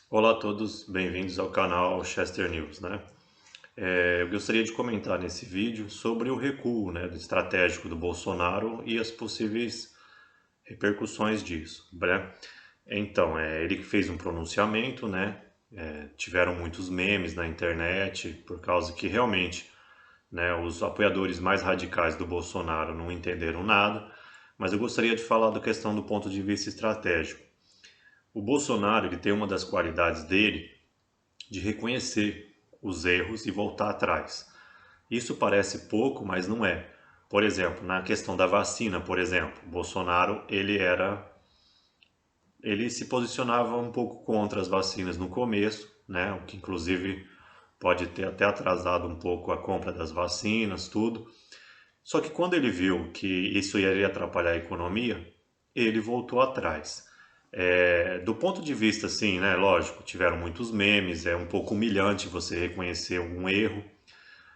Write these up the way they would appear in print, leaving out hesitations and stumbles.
Olá a todos, bem-vindos ao canal Chester News, né? Eu gostaria de comentar nesse vídeo sobre o recuo, né, do estratégico do Bolsonaro e as possíveis repercussões disso, né? Então, ele que fez um pronunciamento, né? Tiveram muitos memes na internet por causa que realmente, né, os apoiadores mais radicais do Bolsonaro não entenderam nada, mas eu gostaria de falar da questão do ponto de vista estratégico. O Bolsonaro, ele tem uma das qualidades dele de reconhecer os erros e voltar atrás. Isso parece pouco, mas não é. Por exemplo, na questão da vacina, por exemplo, Bolsonaro ele se posicionava um pouco contra as vacinas no começo, né? O que inclusive pode ter até atrasado um pouco a compra das vacinas, tudo. Só que quando ele viu que isso iria atrapalhar a economia, ele voltou atrás. Do ponto de vista, assim, né, lógico, tiveram muitos memes, é um pouco humilhante você reconhecer um erro.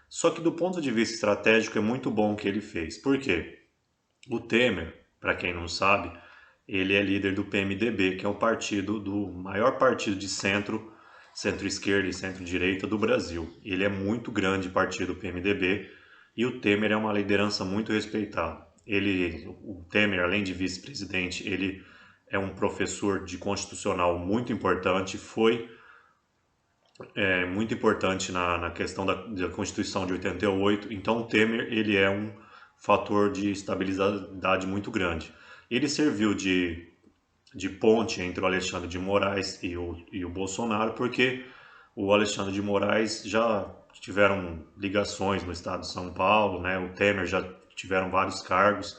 Só que do ponto de vista estratégico é muito bom o que ele fez. Por quê? O Temer, para quem não sabe, ele é líder do PMDB, que é o partido do maior partido de centro-esquerda e centro-direita do Brasil. Ele é muito grande partido PMDB e o Temer é uma liderança muito respeitada. O Temer, além de vice-presidente, ele é um professor de constitucional muito importante, foi muito importante na questão da Constituição de 88. Então, o Temer ele é um fator de estabilidade muito grande. Ele serviu de ponte entre o Alexandre de Moraes e o Bolsonaro, porque o Alexandre de Moraes já tiveram ligações no estado de São Paulo, né? O Temer já tiveram vários cargos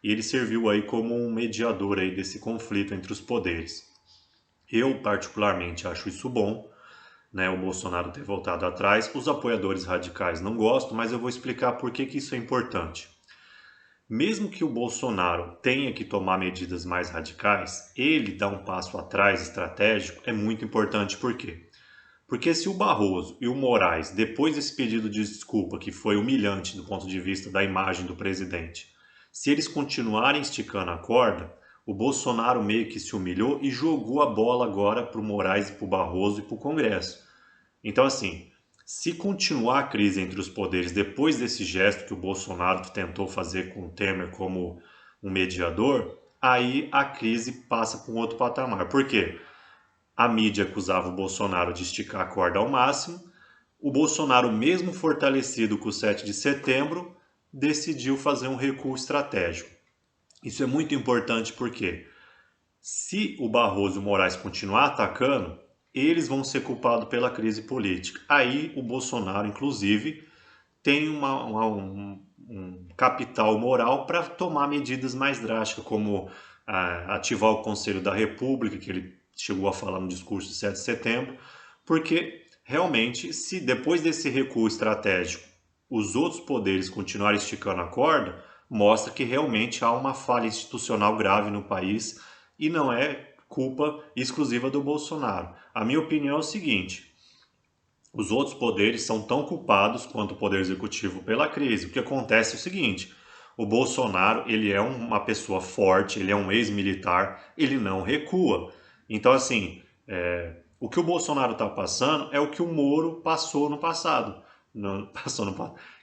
e ele serviu aí como um mediador aí desse conflito entre os poderes. Eu particularmente acho isso bom, né, o Bolsonaro ter voltado atrás. Os apoiadores radicais não gostam, mas eu vou explicar por que isso é importante. Mesmo que o Bolsonaro tenha que tomar medidas mais radicais, ele dar um passo atrás estratégico é muito importante. Por quê? Porque se o Barroso e o Moraes, depois desse pedido de desculpa, que foi humilhante do ponto de vista da imagem do presidente, se eles continuarem esticando a corda, o Bolsonaro meio que se humilhou e jogou a bola agora para o Moraes, para o Barroso e para o Congresso. Então, assim, se continuar a crise entre os poderes depois desse gesto que o Bolsonaro tentou fazer com o Temer como um mediador, aí a crise passa para um outro patamar. Por quê? A mídia acusava o Bolsonaro de esticar a corda ao máximo. O Bolsonaro, mesmo fortalecido com o 7 de setembro, decidiu fazer um recuo estratégico. Isso é muito importante porque se o Barroso e o Moraes continuar atacando, eles vão ser culpados pela crise política. Aí o Bolsonaro, inclusive, tem um capital moral para tomar medidas mais drásticas, como ativar o Conselho da República, que ele chegou a falar no discurso de 7 de setembro, porque realmente, se depois desse recuo estratégico os outros poderes continuarem esticando a corda, mostra que realmente há uma falha institucional grave no país e não é culpa exclusiva do Bolsonaro. A minha opinião é o seguinte: os outros poderes são tão culpados quanto o poder executivo pela crise. O que acontece é o seguinte: o Bolsonaro ele é uma pessoa forte, ele é um ex-militar, ele não recua. Então, assim, o que o Bolsonaro está passando é o que o Moro passou no passado,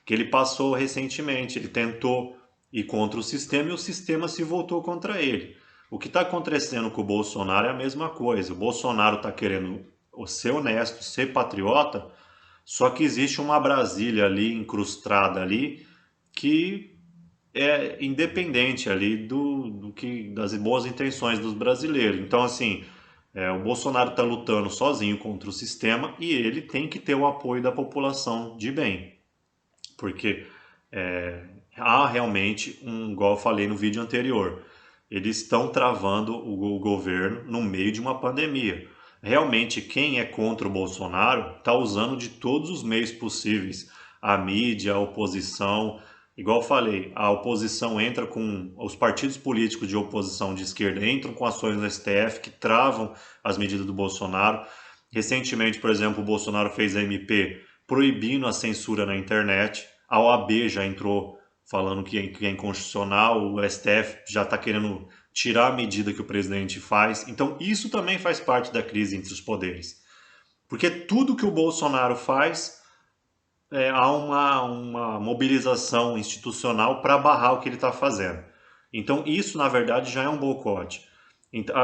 que ele passou recentemente. Ele tentou ir contra o sistema e o sistema se voltou contra ele. O que está acontecendo com o Bolsonaro é a mesma coisa. O Bolsonaro está querendo ser honesto, ser patriota, só que existe uma Brasília ali, incrustada ali, que é independente ali do que das boas intenções dos brasileiros. Então, assim, o Bolsonaro está lutando sozinho contra o sistema e ele tem que ter o apoio da população de bem, porque há realmente igual eu falei no vídeo anterior, eles estão travando o governo no meio de uma pandemia. Realmente, quem é contra o Bolsonaro está usando de todos os meios possíveis. A mídia, a oposição. Igual eu falei, a oposição entra com. Os partidos políticos de oposição de esquerda entram com ações no STF que travam as medidas do Bolsonaro. Recentemente, por exemplo, o Bolsonaro fez a MP proibindo a censura na internet. A OAB já entrou falando que é inconstitucional, o STF já está querendo tirar a medida que o presidente faz. Então, isso também faz parte da crise entre os poderes. Porque tudo que o Bolsonaro faz, há uma mobilização institucional para barrar o que ele está fazendo. Então, isso, na verdade, já é um boicote.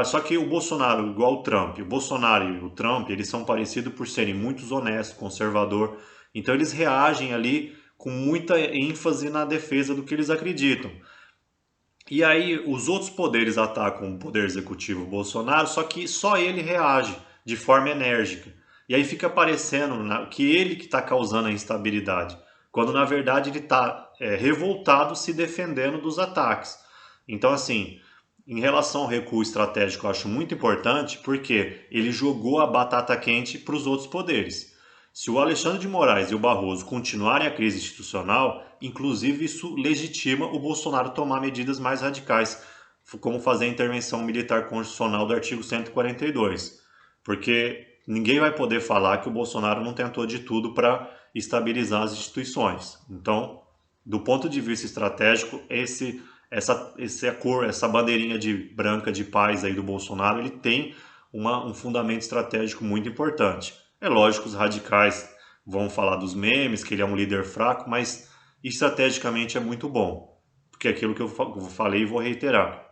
Só que o Bolsonaro, igual o Trump, o Bolsonaro e o Trump, eles são parecidos por serem muito honestos, conservador. Então, eles reagem ali com muita ênfase na defesa do que eles acreditam. E aí os outros poderes atacam o poder executivo Bolsonaro, só que só ele reage de forma enérgica. E aí fica parecendo que ele que está causando a instabilidade, quando na verdade ele está revoltado se defendendo dos ataques. Então assim, em relação ao recuo estratégico, eu acho muito importante porque ele jogou a batata quente para os outros poderes. Se o Alexandre de Moraes e o Barroso continuarem a crise institucional, inclusive isso legitima o Bolsonaro tomar medidas mais radicais, como fazer a intervenção militar constitucional do artigo 142. Porque ninguém vai poder falar que o Bolsonaro não tentou de tudo para estabilizar as instituições. Então, do ponto de vista estratégico, essa bandeirinha de branca de paz aí do Bolsonaro, ele tem um fundamento estratégico muito importante. É lógico, os radicais vão falar dos memes, que ele é um líder fraco, mas estrategicamente é muito bom. Porque é aquilo que eu falei e vou reiterar.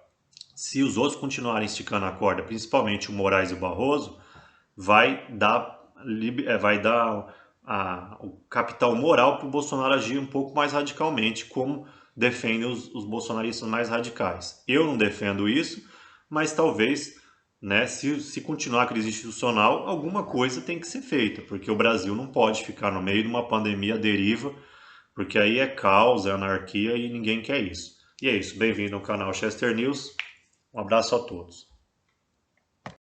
Se os outros continuarem esticando a corda, principalmente o Moraes e o Barroso, vai dar o capital moral para o Bolsonaro agir um pouco mais radicalmente, como defendem os bolsonaristas mais radicais. Eu não defendo isso, mas talvez, né, se continuar a crise institucional, alguma coisa tem que ser feita, porque o Brasil não pode ficar no meio de uma pandemia à deriva, porque aí é caos, é anarquia e ninguém quer isso. E é isso, bem-vindo ao canal Chester News, um abraço a todos.